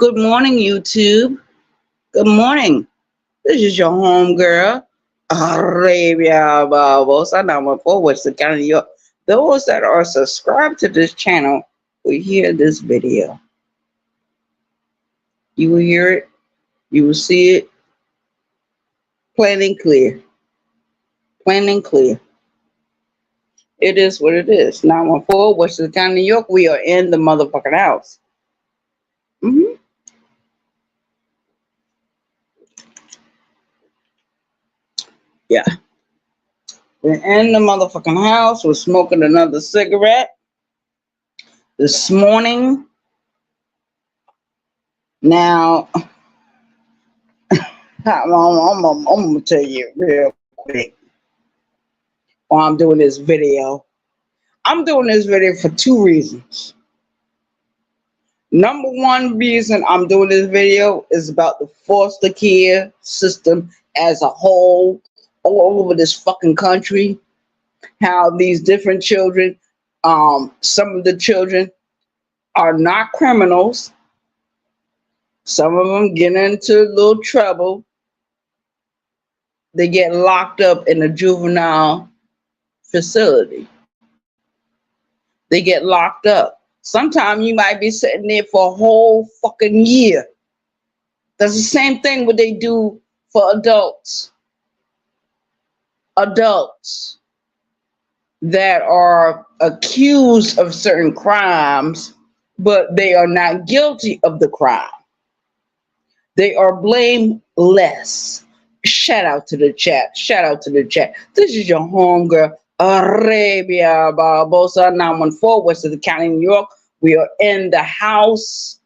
Good morning, YouTube. Good morning. This is your home girl, Arabia Barboza. Number four, what's the kind of your those that are subscribed to this channel will hear this video. You will hear it, you will see it plain and clear. Plain and clear. It is what it is. 914, Western County, New York. We are in the motherfucking house. hmm Yeah. We're in the motherfucking house. We're smoking another cigarette this morning. Now, I'm gonna tell you real quick why I'm doing this video. I'm doing this video for two reasons. Number one reason I'm doing this video is about the foster care system as a whole, all over this fucking country. How these different children, some of the children are not criminals. Some of them get into a little trouble. They get locked up in a juvenile facility. They get locked up. Sometimes you might be sitting there for a whole fucking year. That's the same thing what they do for adults. Adults that are accused of certain crimes, but they are not guilty of the crime. They are blameless. Shout out to the chat. Shout out to the chat. This is your homegirl, Arabia Barboza, 914, Western County, New York. We are in the house.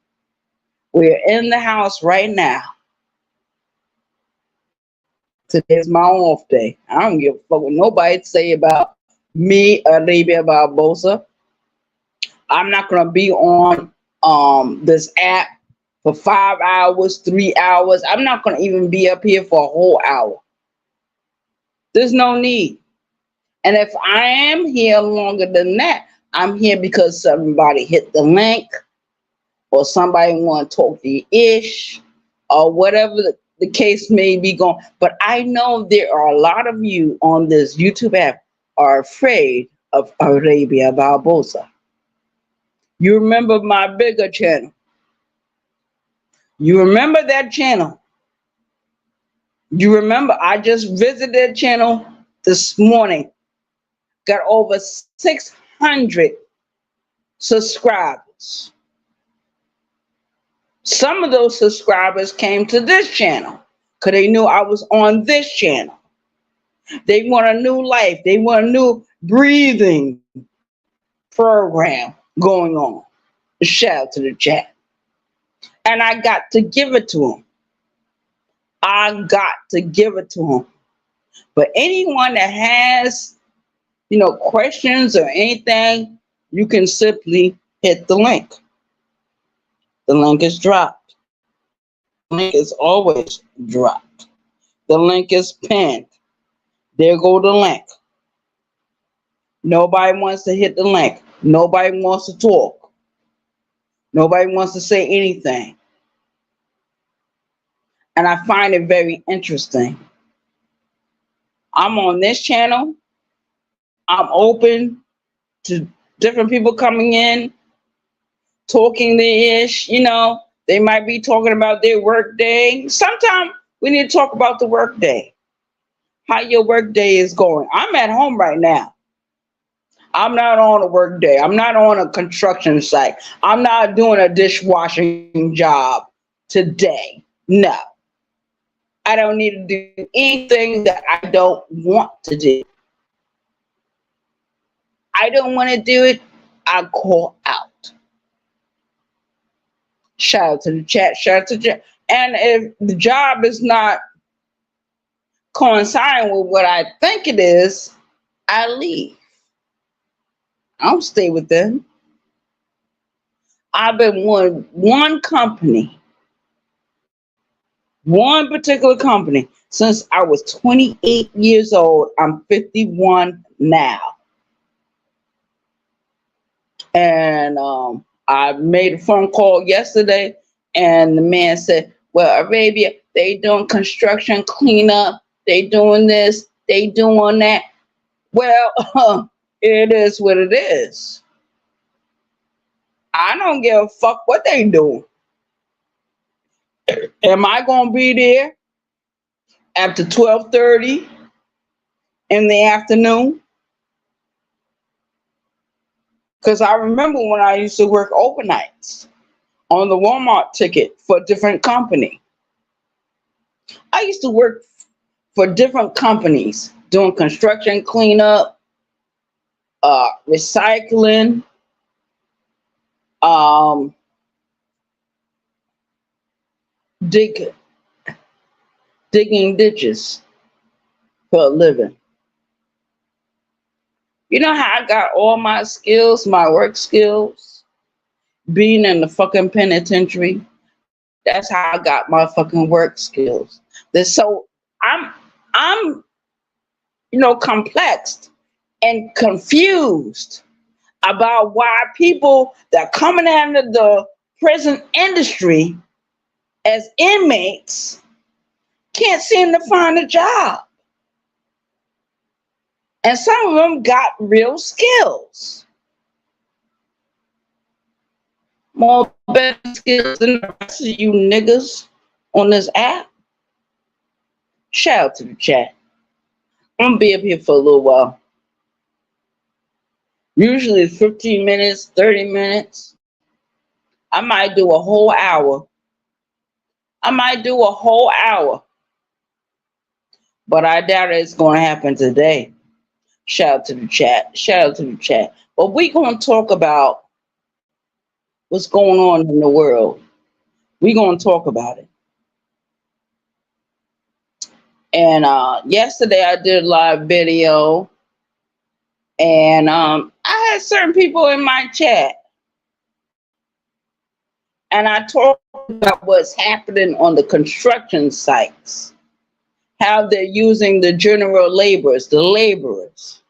We are in the house right now. Today's my off day. I don't give a fuck what nobody say about me, Arabia Barboza. I'm not gonna be on this app for 5 hours, 3 hours. I'm not gonna even be up here for a whole hour. There's no need. And if I am here longer than that, I'm here because somebody hit the link or somebody want to talk to you ish or whatever the case may be going. But I know there are a lot of you on this YouTube app are afraid of Arabia Barboza. You remember my bigger channel. You remember that channel. You remember I just visited that channel this morning. Got over 600 subscribers. Some of those subscribers came to this channel because they knew I was on this channel. They want a new life. They want a new breathing program going on. Shout out to the chat. And I got to give it to them. I got to give it to them. But anyone that has, questions or anything, you can simply hit the link. The link is dropped. The link is always dropped. The link is pinned. There go the link. Nobody wants to hit the link. Nobody wants to talk. Nobody wants to say anything. And I find it very interesting. I'm on this channel. I'm open to different people coming in, talking their ish. They might be talking about their work day. Sometimes we need to talk about the work day. How your work day is going. I'm at home right now. I'm not on a work day. I'm not on a construction site. I'm not doing a dishwashing job today. No. I don't need to do anything that I don't want to do. I don't want to do it. I call out. Shout out to the chat. Shout out to the chat. And if the job is not coinciding with what I think it is, I leave. I don't stay with them. I've been one company, one particular company, since I was 28 years old. I'm 51 now. And I made a phone call yesterday, And the man said, well, Arabia, they doing construction cleanup, they doing this, they doing that. Well, it is what it is. I don't give a fuck what they doing. Am I gonna be there after 12:30 in the afternoon? Because I remember when I used to work overnights on the Walmart ticket for a different company. I used to work for different companies doing construction cleanup, recycling, um, dig, digging ditches for a living. You know how I got all my skills, my work skills, being in the fucking penitentiary? That's how I got my fucking work skills. So I'm I'm complexed and confused about why people that coming out of the prison industry as inmates can't seem to find a job. And some of them got real skills. More better skills than the rest of you niggas on this app. Shout out to the chat. I'm gonna be up here for a little while. Usually it's 15 minutes, 30 minutes. I might do a whole hour. But I doubt it's gonna happen today. Shout out to the chat. But we're gonna talk about what's going on in the world. We're gonna talk about it. And yesterday I did a live video, and I had certain people in my chat, and I talked about what's happening on the construction sites, how they're using the general laborers, the laborers.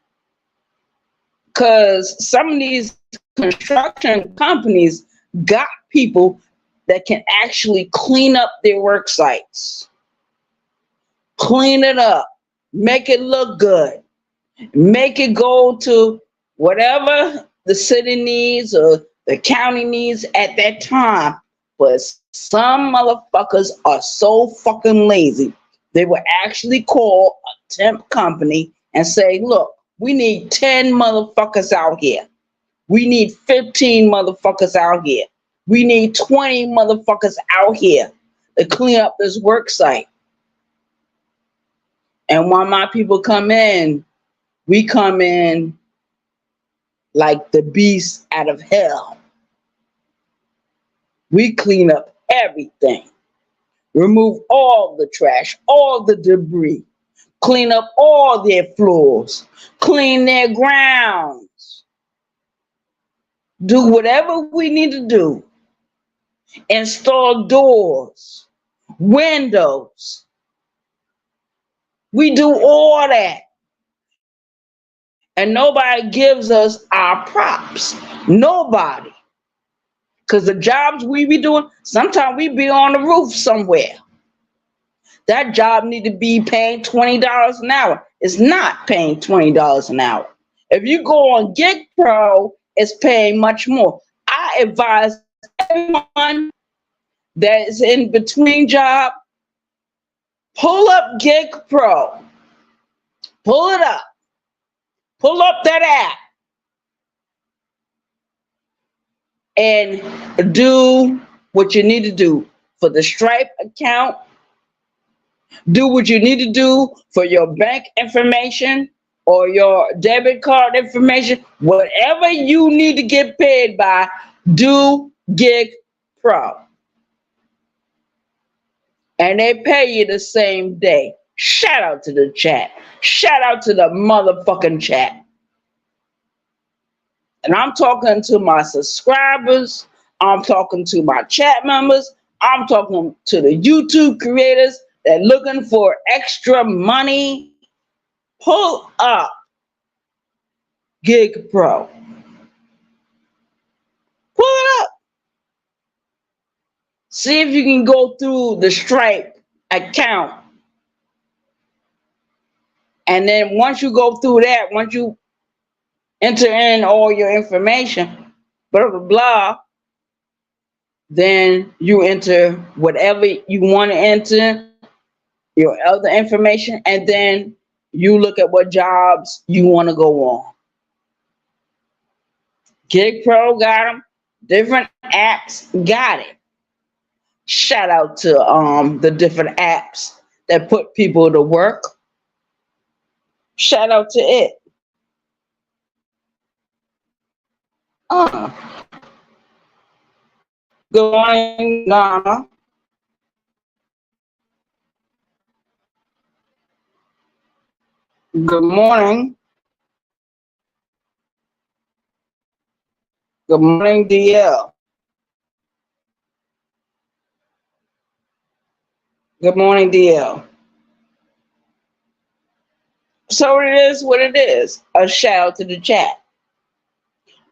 Because some of these construction companies got people that can actually clean up their work sites. Clean it up. Make it look good. Make it go to whatever the city needs or the county needs at that time. But some motherfuckers are so fucking lazy. They will actually call a temp company and say, look, we need 10 motherfuckers out here. We need 15 motherfuckers out here. We need 20 motherfuckers out here to clean up this work site. And when my people come in, we come in like the beast out of hell. We clean up everything. Remove all the trash, all the debris. Clean up all their floors. Clean their grounds. Do whatever we need to do. Install doors, windows. We do all that. And nobody gives us our props. Nobody. Because the jobs we be doing, sometimes we be on the roof somewhere. That job need to be paying $20 an hour. It's not paying $20 an hour. If you go on Gig Pro, it's paying much more. I advise everyone that is in between job, pull up Gig Pro. Pull it up. Pull up that app. And do what you need to do for the Stripe account. Do what you need to do for your bank information or your debit card information. Whatever you need to get paid by, do Gig Pro. And they pay you the same day. Shout out to the chat. Shout out to the motherfucking chat. And I'm talking to my subscribers. I'm talking to my chat members. I'm talking to the YouTube creators that looking for extra money. Pull up Gig Pro. Pull it up. See if you can go through the Stripe account. And then once you go through that, once you enter in all your information, blah, blah, blah, then you enter whatever you want to enter, your other information, and then you look at what jobs you want to go on. Gig Pro got them. Different apps got it. Shout out to the different apps that put people to work. Shout out to it. Uh, Good morning, Donna. Good morning. Good morning, DL. Good morning, DL. So it is what it is. A shout out to the chat.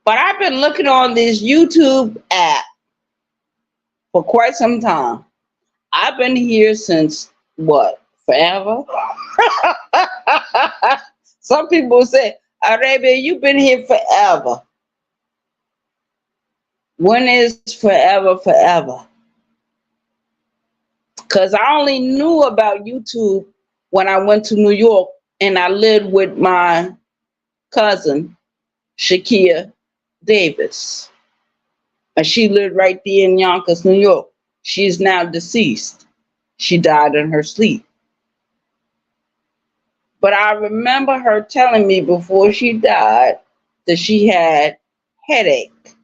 But I've been looking on this YouTube app for quite some time. I've been here since what? Forever? Some people say, Arabia, you've been here forever. When is forever, forever? Because I only knew about YouTube when I went to New York and I lived with my cousin, Shakia Davis. And she lived right there in Yonkers, New York. She's now deceased. She died in her sleep. But I remember her telling me before she died that she had headaches.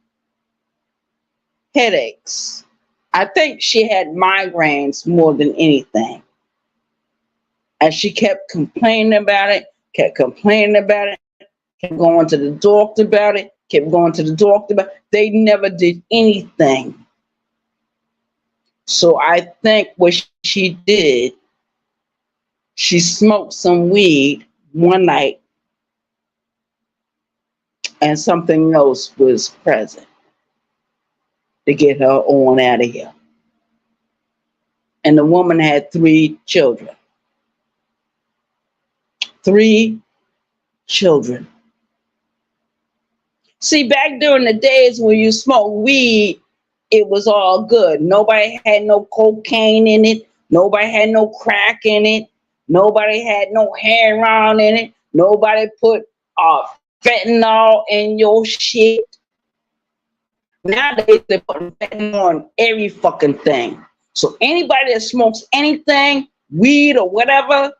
I think she had migraines more than anything. And she kept complaining about it, kept going to the doctor about it, kept going to the doctor about it. They never did anything. So I think what she did, she smoked some weed one night and something else was present to get her on out of here. And the woman had 3 children. 3 children. See, back during the days when you smoked weed, it was all good. Nobody had no cocaine in it. Nobody had no crack in it. Nobody had no heroin in it. Nobody put fentanyl in your shit. Nowadays, they're putting fentanyl on every fucking thing. So anybody that smokes anything, weed or whatever,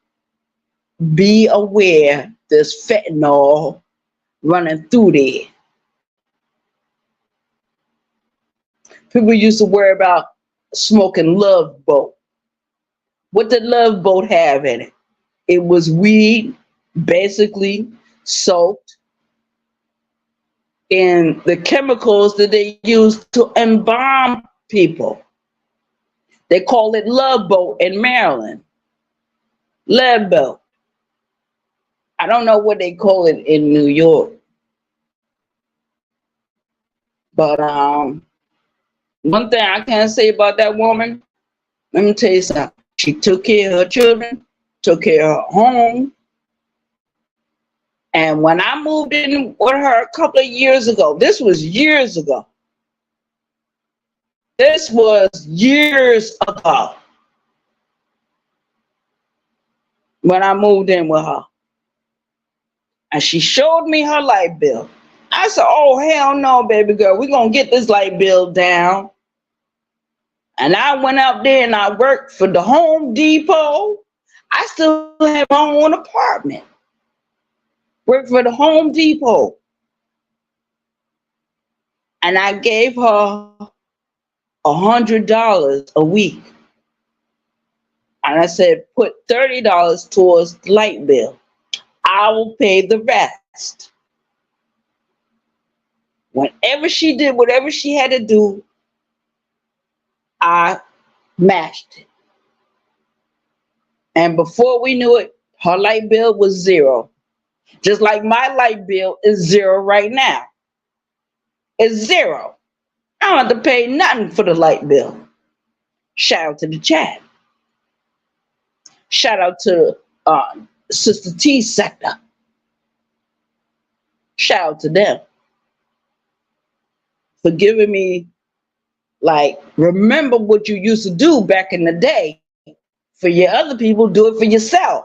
be aware there's fentanyl running through there. People used to worry about smoking Love Boat. What did Love Boat have in it? It was weed, basically soaked in the chemicals that they use to embalm people. They call it Love Boat in Maryland. Love Boat. I don't know what they call it in New York. But one thing I can say about that woman, let me tell you something. She took care of her children, took care of her home. And when I moved in with her a couple of years ago, this was years ago. This was years ago when I moved in with her. And she showed me her light bill. I said, oh, hell no, baby girl. We're going to get this light bill down. And I went out there and I worked for the Home Depot. I still have my own apartment. Worked for the Home Depot. And I gave her $100 a week. And I said, put $30 towards the light bill. I will pay the rest. Whenever she did whatever she had to do, I matched it. And before we knew it, her light bill was 0. Just like my light bill is 0 right now. It's 0. I don't have to pay nothing for the light bill. Shout out to the chat. Shout out to Sister T sector. Shout out to them for giving me, like, remember what you used to do back in the day. For your other people, do it for yourself.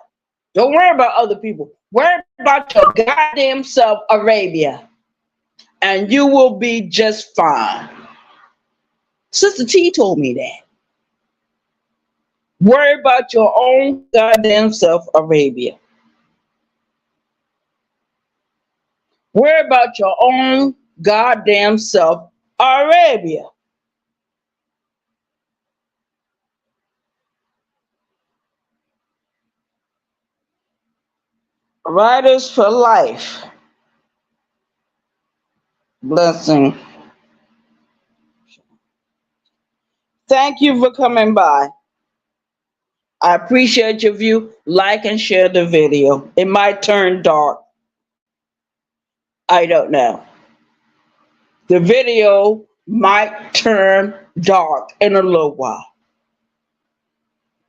Don't worry about other people. Worry about your goddamn self, Arabia, and you will be just fine. Sister T told me that. Worry about your own goddamn self, Arabia. Worry about your own goddamn self, Arabia. Writers for life. Blessing. Thank you for coming by. I appreciate your view. Like and share the video. It might turn dark. I don't know. The video might turn dark in a little while.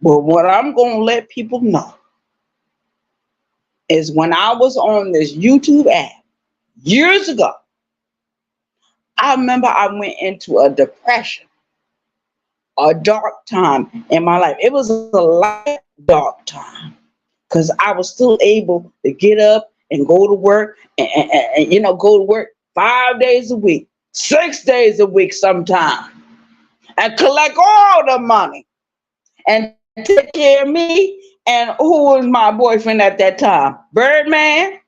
But what I'm going to let people know is when I was on this YouTube app years ago, I remember I went into a depression, a dark time in my life. It was a light dark time because I was still able to get up and go to work and go to work 5 days a week, 6 days a week sometimes, and collect all the money and take care of me. And who was my boyfriend at that time? Birdman.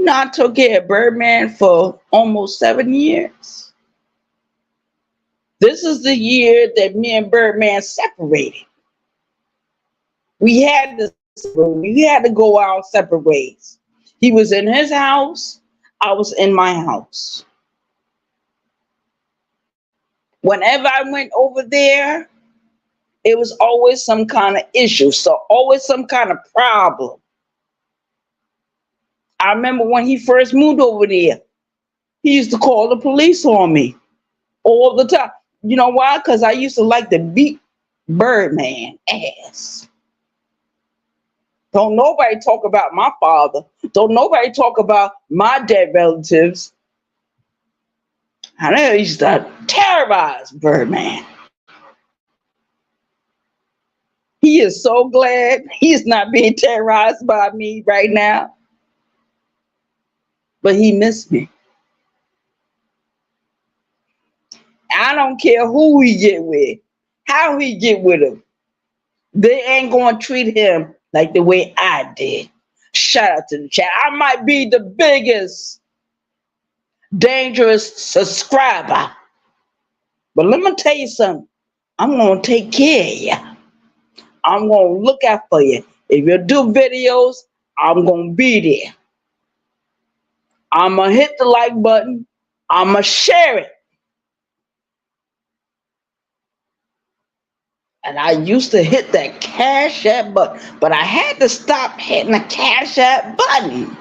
I took care of Birdman for almost 7 years. This is the year that me and Birdman separated. We had to go our separate ways. He was in his house. I was in my house. Whenever I went over there, it was always some kind of issue. So always some kind of problem. I remember when he first moved over there, he used to call the police on me all the time. You know why? Because I used to like to beat Birdman ass. Don't nobody talk about my father. Don't nobody talk about my dead relatives. I used to terrorize Birdman. He is so glad he is not being terrorized by me right now. But he missed me. I don't care who he get with, how he get with him. They ain't going to treat him like the way I did. Shout out to the chat. I might be the biggest dangerous subscriber. But let me tell you something. I'm going to take care of you. I'm going to look out for you. If you do videos, I'm going to be there. I'm going to hit the like button. I'm going to share it. And I used to hit that Cash App button, but I had to stop hitting the Cash App button.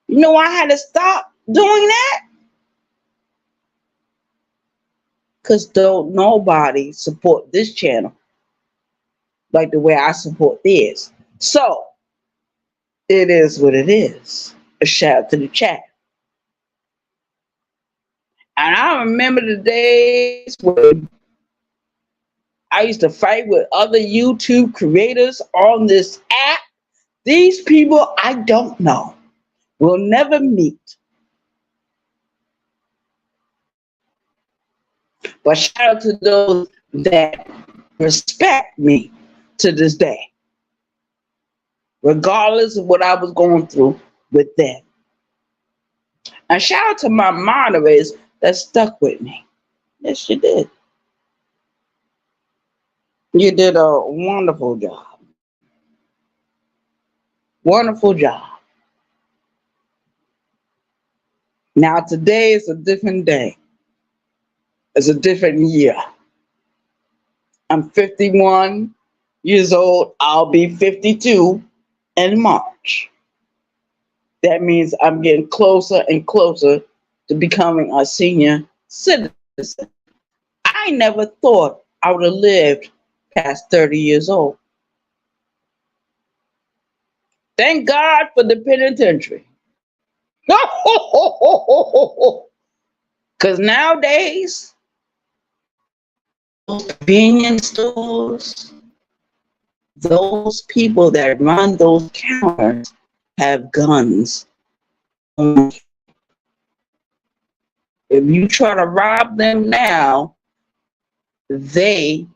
You know why I had to stop doing that? Because don't nobody support this channel like the way I support theirs. So, it is what it is. A shout out to the chat. And I remember the days when I used to fight with other YouTube creators on this app. These people I don't know, will never meet. But shout out to those that respect me to this day, regardless of what I was going through with them. And shout out to my moderators that stuck with me. Yes, you did. You did a wonderful job. Wonderful job. Now today is a different day. It's a different year. I'm 51 years old. I'll be 52 in March. That means I'm getting closer and closer to becoming a senior citizen. I never thought I would have lived past 30 years old. Thank God for the penitentiary. Because nowadays, those convenience stores, those people that run those counters have guns. If you try to rob them now, they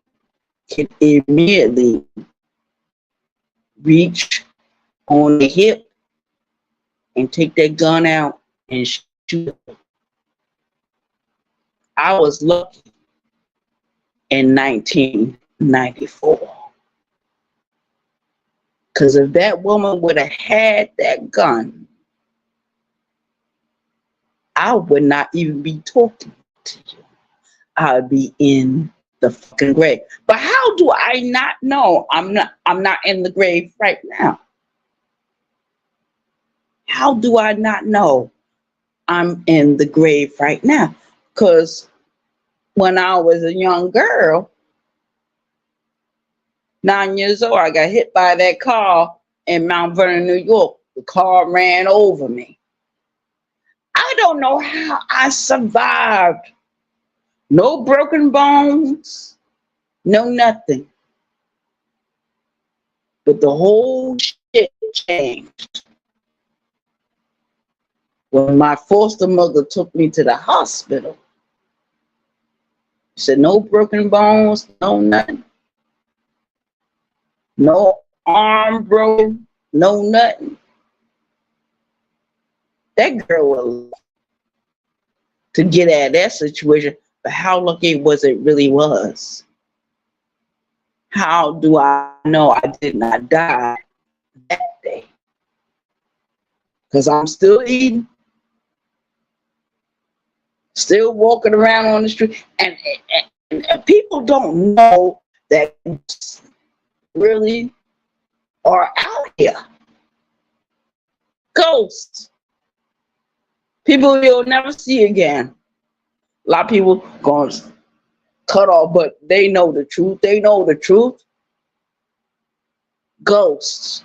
can immediately reach on the hip and take their gun out and shoot. I was lucky in 1994. Because if that woman would have had that gun, I would not even be talking to you. I would be in the fucking grave. But how do I not know I'm not in the grave right now? How do I not know I'm in the grave right now? Because when I was a young girl, 9 years old, I got hit by that car in Mount Vernon, New York. The car ran over me. I don't know how I survived. No broken bones, no nothing. But the whole shit changed when my foster mother took me to the hospital. She said, no broken bones, no nothing. No arm broken, no nothing. That girl was to get at that situation, but how lucky was it really was? How do I know I did not die that day? Because I'm still eating, still walking around on the street, and people don't know that really are out here. Ghosts. People you'll never see again. A lot of people going to cut off, but they know the truth. They know the truth. Ghosts.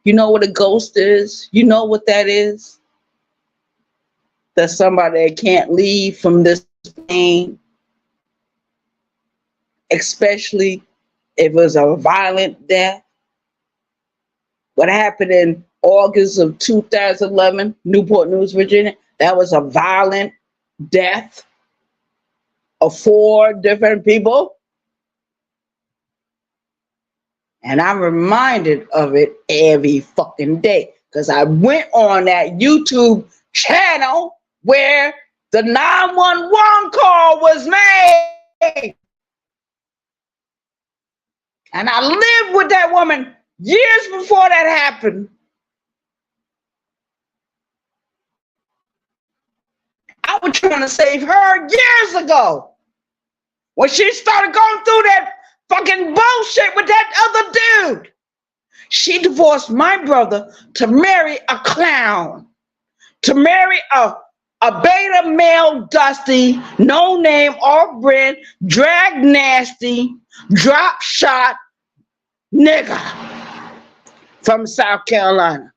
You know what a ghost is? You know what that is? That's somebody that can't leave from this pain. Especially if it was a violent death. What happened in August of 2011, Newport News, Virginia, that was a violent death of 4 different people. And I'm reminded of it every fucking day because I went on that YouTube channel where the 911 call was made. And I lived with that woman years before that happened. I was trying to save her years ago. When she started going through that fucking bullshit with that other dude. She divorced my brother to marry a clown. To marry a beta male dusty, no name, off brand, drag nasty, drop shot nigga from South Carolina.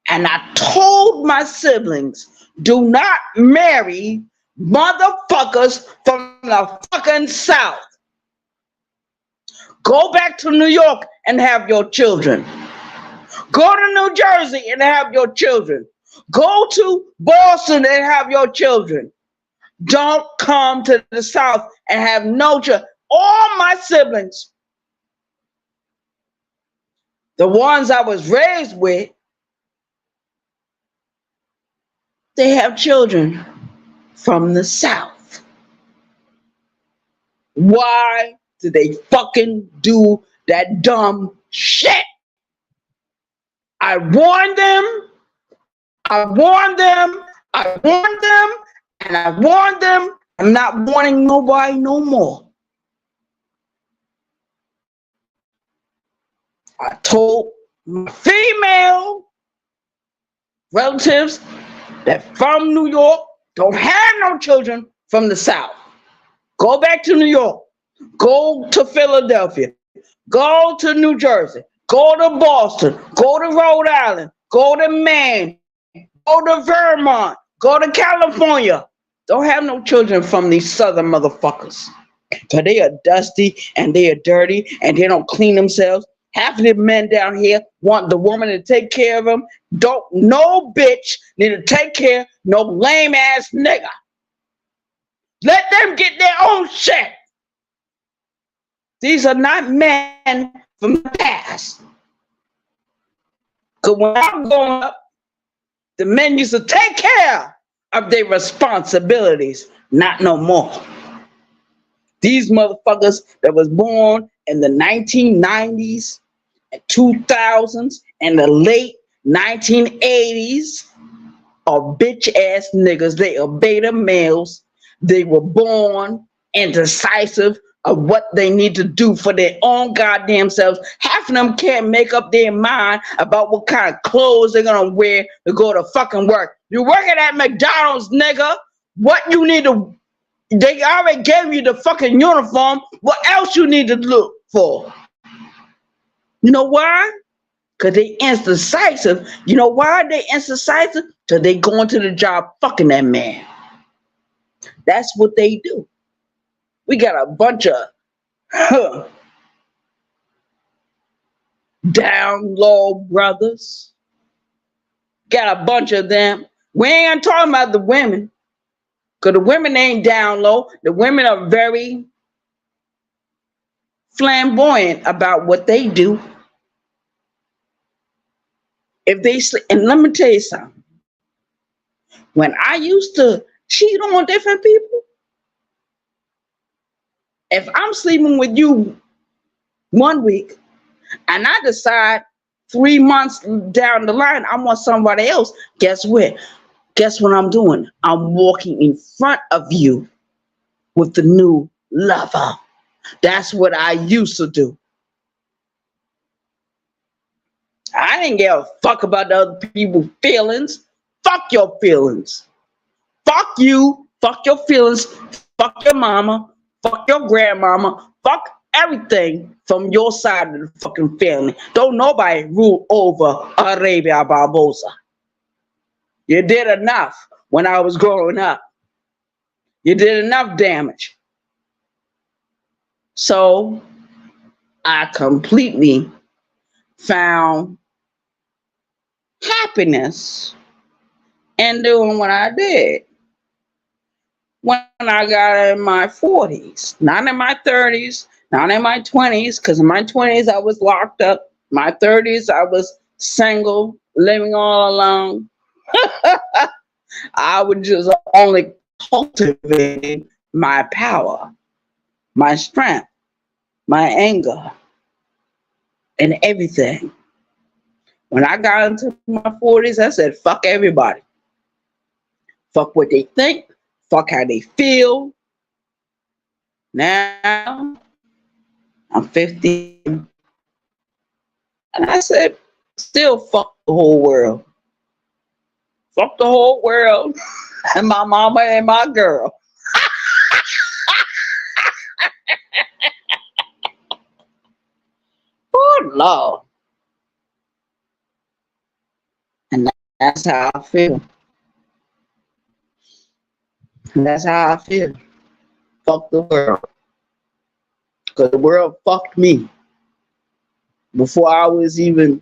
And I told my siblings, do not marry motherfuckers from the fucking South. Go back to New York and have your children. Go to New Jersey and have your children. Go to Boston and have your children. Don't come to the South and have no children. All my siblings, the ones I was raised with, they have children from the South. Why did they fucking do that dumb shit? I warned them, I warned them, I warned them, and I warned them. I'm not warning nobody no more. I told my female relatives that from New York don't have no children from the South. Go back to New York. Go to Philadelphia. Go to New Jersey. Go to Boston. Go to Rhode Island. Go to Maine. Go to Vermont. Go to California. Don't have no children from these southern motherfuckers. Because they are dusty and they are dirty and they don't clean themselves. Half of the men down here want the woman to take care of them. Don't no bitch need to take care of no lame ass nigga. Let them get their own shit. These are not men from the past. Because when I'm growing up, the men used to take care of their responsibilities, not no more. These motherfuckers that was born in the 1990s and 2000s and the late 1980s are bitch ass niggas. They are beta males. They were born indecisive of what they need to do for their own goddamn selves. Half of them can't make up their mind about what kind of clothes they're gonna wear to go to fucking work. You're working at McDonald's, nigga. What you need to, they already gave you the fucking uniform. What else you need to look for? You know why? Because they indecisive. You know why they indecisive? Because they going to the job fucking that man. That's what they do. We got a bunch of down low brothers. Got a bunch of them. We ain't talking about the women. Because the women ain't down low. The women are very flamboyant about what they do. If they sleep, and let me tell you something. When I used to cheat on different people, if I'm sleeping with you 1 week and I decide 3 months down the line I want somebody else, guess what? Guess what I'm doing? I'm walking in front of you with the new lover. That's what I used to do. I didn't give a fuck about the other people's feelings. Fuck your feelings. Fuck you. Fuck your feelings. Fuck your mama. Fuck your grandmama. Fuck everything from your side of the fucking family. Don't nobody rule over Arabia Barboza. You did enough when I was growing up. You did enough damage. So I completely found happiness in doing what I did when I got in my 40s, not in my 30s, not in my 20s, because in my 20s I was locked up. My 30s I was single, living all alone. I was just only cultivating my power, my strength, my anger, and everything. When I got into my 40s, I said, fuck everybody. Fuck what they think. Fuck how they feel. Now, I'm 50. And I said, still fuck the whole world. Fuck the whole world. And my mama and my girl. Oh, Lord. And that's how I feel. And that's how I feel. Fuck the world. Because the world fucked me before I was even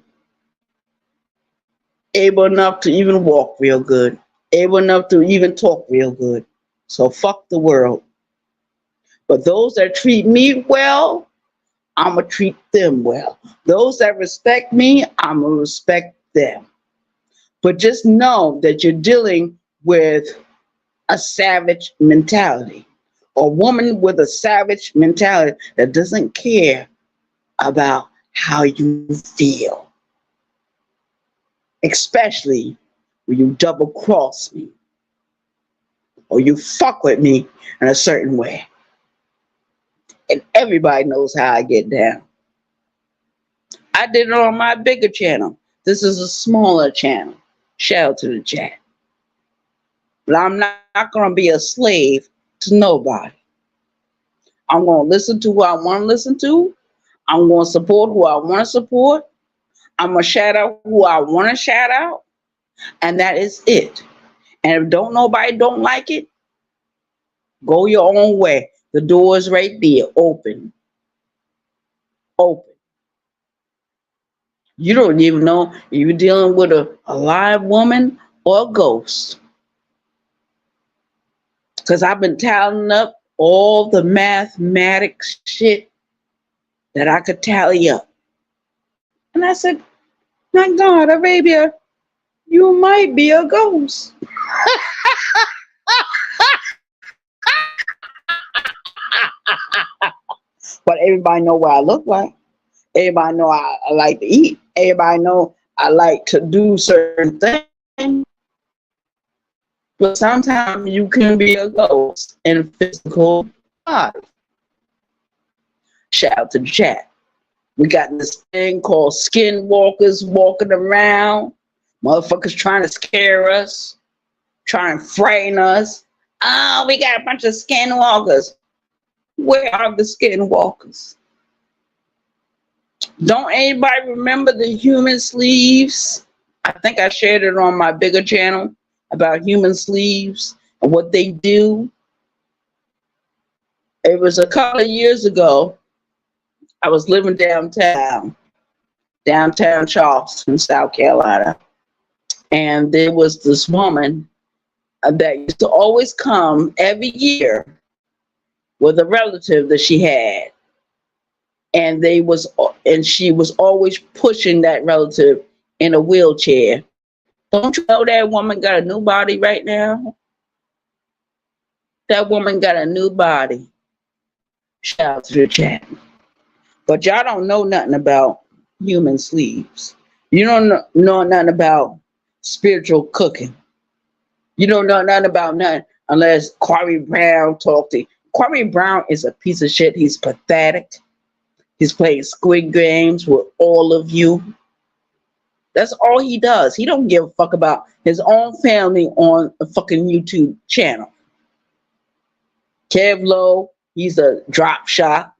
able enough to even walk real good. Able enough to even talk real good. So fuck the world. But those that treat me well, I'm going to treat them well. Those that respect me, I'm going to respect them. But just know that you're dealing with a savage mentality. A woman with a savage mentality that doesn't care about how you feel. Especially when you double cross me or you fuck with me in a certain way. And everybody knows how I get down. I did it on my bigger channel. This is a smaller channel. Shout out to the chat. But I'm not going to be a slave to nobody. I'm going to listen to who I want to listen to. I'm going to support who I want to support. I'm going to shout out who I want to shout out. And that is it. And if nobody don't like it, go your own way. The door is right there, open. Open. You don't even know if you're dealing with a live woman or a ghost. Because I've been tallying up all the mathematics shit that I could tally up. And I said, my God, Arabia, you might be a ghost. But everybody know what I look like. Everybody know I like to eat. Everybody know I like to do certain things. But sometimes you can be a ghost in a physical body. Shout out to the chat. We got this thing called skinwalkers walking around. Motherfuckers trying to scare us. Trying to frighten us. Oh, we got a bunch of skinwalkers. Where are the skinwalkers? Don't anybody remember the human sleeves? I think I shared it on my bigger channel about human sleeves and what they do. It was a couple of years ago. I was living downtown Charleston, South Carolina. And there was this woman that used to always come every year with a relative that she had. And she was always pushing that relative in a wheelchair. Don't you know that woman got a new body right now? That woman got a new body. Shout out to the chat. But y'all don't know nothing about human sleeves. You don't know nothing about spiritual cooking. You don't know nothing about nothing unless Kwame Brown talked to you. Kwame Brown is a piece of shit. He's pathetic. He's playing Squid Games with all of you. That's all he does. He don't give a fuck about his own family on a fucking YouTube channel. Kev Lowe, he's a drop shot.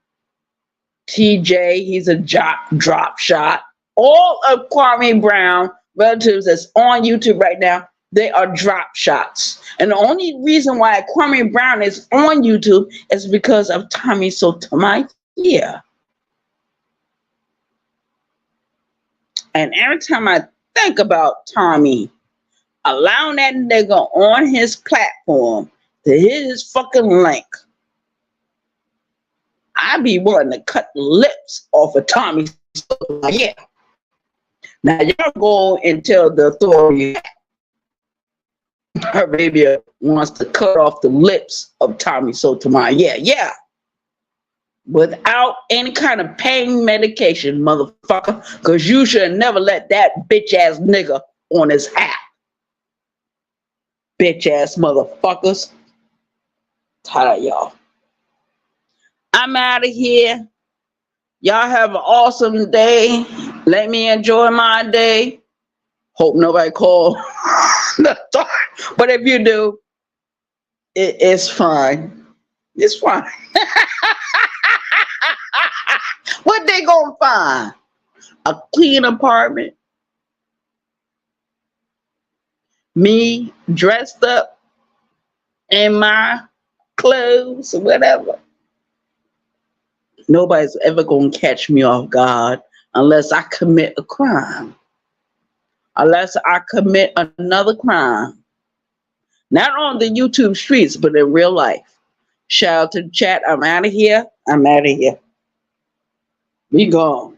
TJ, he's a drop shot. All of Kwame Brown relatives that's on YouTube right now, they are drop shots. And the only reason why Kwame Brown is on YouTube is because of Tommy Sotomayor. And every time I think about Tommy allowing that nigga on his platform to hit his fucking link, I be willing to cut the lips off of Tommy. Yeah. Now y'all go and tell the authorities Arabia wants to cut off the lips of Tommy Sotomayor. Yeah. Without any kind of pain medication, motherfucker. Because you should never let that bitch ass nigga on his app. Bitch ass motherfuckers. Tired of y'all. I'm out of here. Y'all have an awesome day. Let me enjoy my day. Hope nobody called. But if you do, it's fine. It's fine. What they gonna find? A clean apartment? Me dressed up in my clothes or whatever? Nobody's ever gonna catch me off guard unless I commit a crime. Unless I commit another crime. Not on the YouTube streets, but in real life. Shout out to the chat. I'm out of here. We gone.